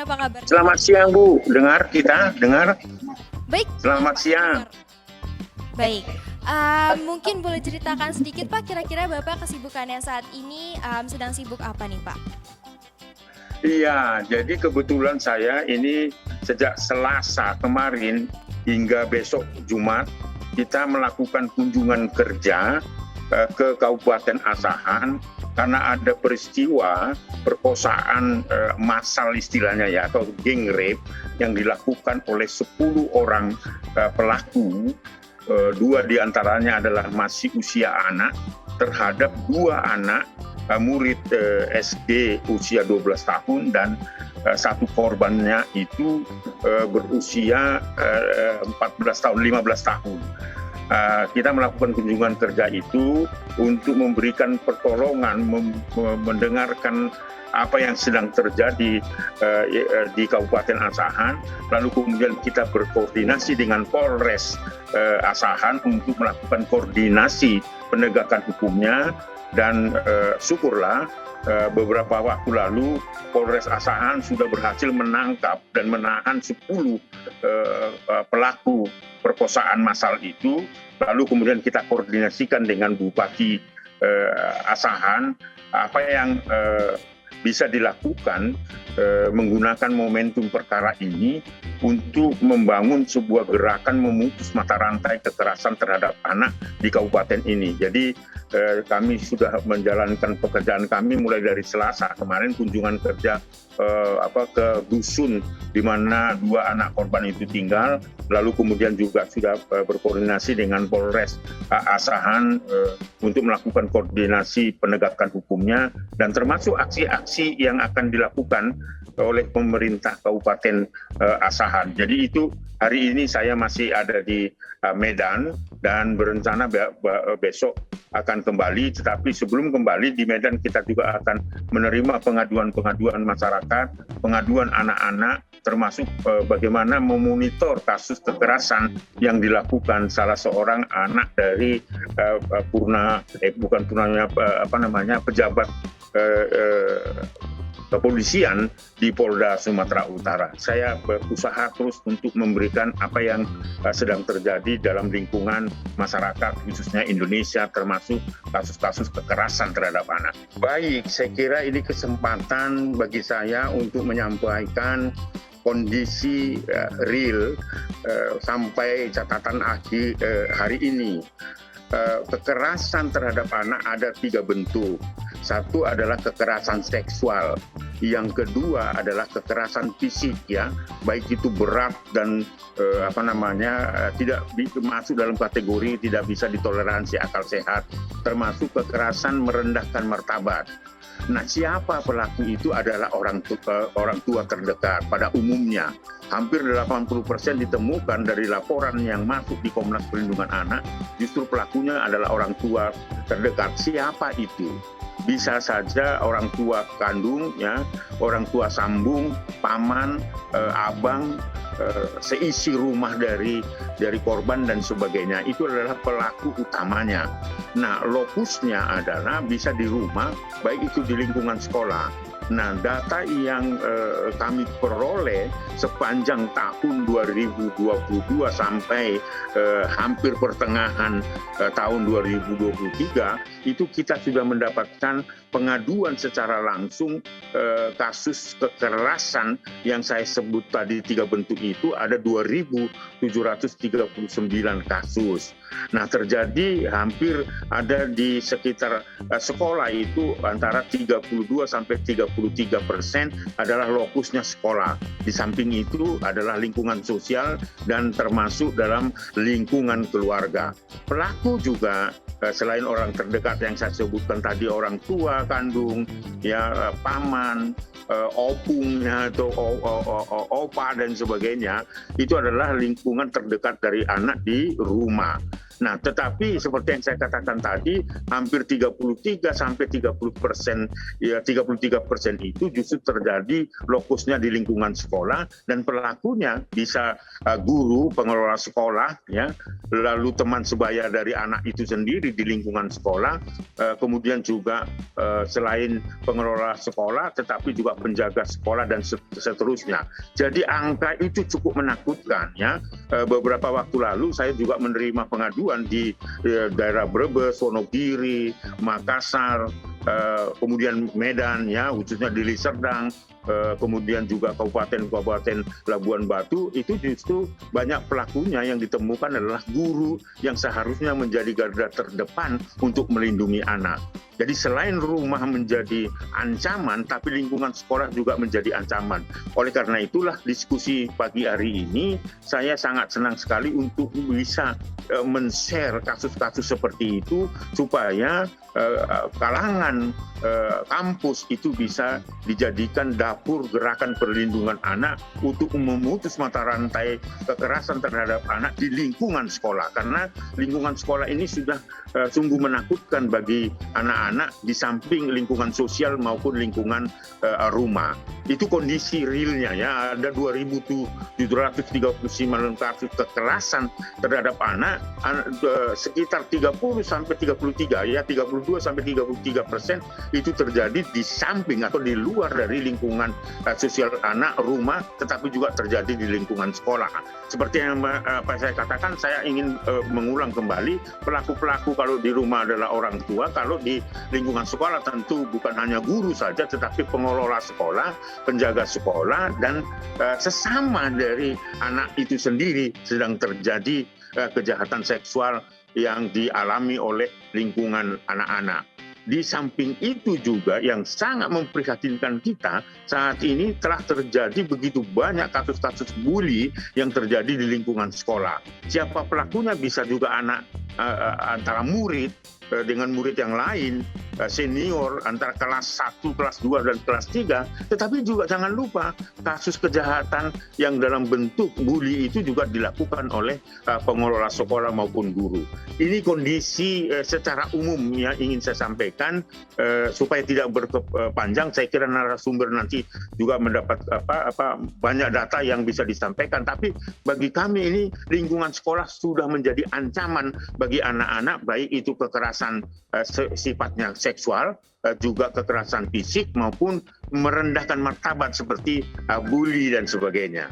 apa kabar? Selamat siang Bu, dengar kita? Dengar? Baik. Selamat siang. Baik. Mungkin boleh ceritakan sedikit Pak, kira-kira Bapak kesibukannya saat ini sedang sibuk apa nih Pak? Iya, jadi kebetulan saya ini sejak Selasa kemarin hingga besok Jumat kita melakukan kunjungan kerja ke Kabupaten Asahan karena ada peristiwa perkosaan massal istilahnya ya, atau gang rape yang dilakukan oleh 10 orang pelaku. 2 diantaranya adalah masih usia anak terhadap 2 anak murid SD usia 12 tahun dan 1 korbannya itu berusia 14 tahun, 15 tahun. Kita melakukan kunjungan kerja itu untuk memberikan pertolongan, mendengarkan apa yang sedang terjadi di Kabupaten Asahan, lalu kemudian kita berkoordinasi dengan Polres Asahan untuk melakukan koordinasi penegakan hukumnya, dan syukurlah beberapa waktu lalu Polres Asahan sudah berhasil menangkap dan menahan 10 pelaku perkosaan massal itu. Lalu kemudian kita koordinasikan dengan Bupati Asahan apa yang bisa dilakukan menggunakan momentum perkara ini untuk membangun sebuah gerakan memutus mata rantai kekerasan terhadap anak di kabupaten ini. Jadi kami sudah menjalankan pekerjaan kami mulai dari Selasa kemarin, kunjungan kerja ke dusun di mana 2 anak korban itu tinggal, lalu kemudian juga sudah berkoordinasi dengan Polres Asahan untuk melakukan koordinasi penegakan hukumnya, dan termasuk aksi-aksi yang akan dilakukan oleh pemerintah Kabupaten Asahan. Jadi itu hari ini saya masih ada di Medan dan berencana besok akan kembali, tetapi sebelum kembali di Medan kita juga akan menerima pengaduan-pengaduan masyarakat, pengaduan anak-anak, termasuk bagaimana memonitor kasus kekerasan yang dilakukan salah seorang anak dari pejabat kepolisian di Polda Sumatera Utara. Saya berusaha terus untuk memberikan apa yang sedang terjadi dalam lingkungan masyarakat, khususnya Indonesia, termasuk kasus-kasus kekerasan terhadap anak. Baik, saya kira ini kesempatan bagi saya untuk menyampaikan kondisi real sampai catatan akhir hari ini. Kekerasan terhadap anak ada 3 bentuk. Satu adalah kekerasan seksual, yang kedua adalah kekerasan fisik ya, baik itu berat dan tidak masuk dalam kategori tidak bisa ditoleransi akal sehat, termasuk kekerasan merendahkan martabat. Nah, siapa pelaku itu adalah orang tua terdekat pada umumnya. Hampir 80% ditemukan dari laporan yang masuk di Komnas Perlindungan Anak, justru pelakunya adalah orang tua terdekat. Siapa itu? Bisa saja orang tua kandung, ya, orang tua sambung, paman, abang, seisi rumah dari korban dan sebagainya. Itu adalah pelaku utamanya. Nah, lokusnya adalah bisa di rumah, baik itu di lingkungan sekolah. Nah, data yang kami peroleh sepanjang tahun 2022 sampai hampir pertengahan tahun 2023, itu kita sudah mendapatkan pengaduan secara langsung kasus kekerasan yang saya sebut tadi 3 bentuk itu ada 2.739 kasus. Nah, terjadi hampir ada di sekitar sekolah itu antara 32 sampai 33% adalah lokusnya sekolah. Di samping itu adalah lingkungan sosial dan termasuk dalam lingkungan keluarga. Pelaku juga selain orang terdekat yang saya sebutkan tadi, orang tua kandung, ya, paman, opungnya atau opa dan sebagainya, itu adalah lingkungan terdekat dari anak di rumah. Nah, tetapi seperti yang saya katakan tadi, hampir 33 sampai 30%, ya 33% itu justru terjadi lokusnya di lingkungan sekolah, dan pelakunya bisa guru, pengelola sekolah, ya, lalu teman sebaya dari anak itu sendiri di lingkungan sekolah, kemudian juga selain pengelola sekolah, tetapi juga penjaga sekolah dan seterusnya. Jadi angka itu cukup menakutkan, ya. Beberapa waktu lalu saya juga menerima pengaduan di daerah Brebes, Wonogiri, Makassar, kemudian Medan, ya, khususnya di Deli Serdang, kemudian juga kabupaten-kabupaten Labuan Batu, itu justru banyak pelakunya yang ditemukan adalah guru yang seharusnya menjadi garda terdepan untuk melindungi anak. Jadi selain rumah menjadi ancaman, tapi lingkungan sekolah juga menjadi ancaman. Oleh karena itulah diskusi pagi hari ini saya sangat senang sekali untuk bisa men-share kasus-kasus seperti itu supaya kalangan kampus itu bisa dijadikan dapur gerakan perlindungan anak untuk memutus mata rantai kekerasan terhadap anak di lingkungan sekolah. Karena lingkungan sekolah ini sudah sungguh menakutkan bagi anak-anak di samping lingkungan sosial maupun lingkungan rumah. Itu kondisi realnya, ya. Ada 2.739 kasus kekerasan terhadap anak, sekitar 30 sampai 33, ya 32 sampai 33% itu terjadi di samping atau di luar dari lingkungan sosial anak, rumah, tetapi juga terjadi di lingkungan sekolah. Seperti yang saya katakan, saya ingin mengulang kembali, pelaku-pelaku kalau di rumah adalah orang tua, kalau di lingkungan sekolah tentu bukan hanya guru saja, tetapi pengelola sekolah, penjaga sekolah, dan sesama dari anak itu sendiri sedang terjadi kejahatan seksual yang dialami oleh lingkungan anak-anak. Di samping itu juga yang sangat memprihatinkan kita, saat ini telah terjadi begitu banyak kasus-kasus bully yang terjadi di lingkungan sekolah. Siapa pelakunya bisa juga anak antara murid dengan murid yang lain, senior antara kelas 1, kelas 2, dan kelas 3. Tetapi juga jangan lupa kasus kejahatan yang dalam bentuk bully itu juga dilakukan oleh pengelola sekolah maupun guru. Ini kondisi secara umum yang ingin saya sampaikan, supaya tidak berpanjang. Saya kira narasumber nanti juga mendapat banyak data yang bisa disampaikan. Tapi bagi kami ini lingkungan sekolah sudah menjadi ancaman bagi anak-anak, baik itu kekerasan sifatnya seksual, juga kekerasan fisik maupun merendahkan martabat seperti bully dan sebagainya.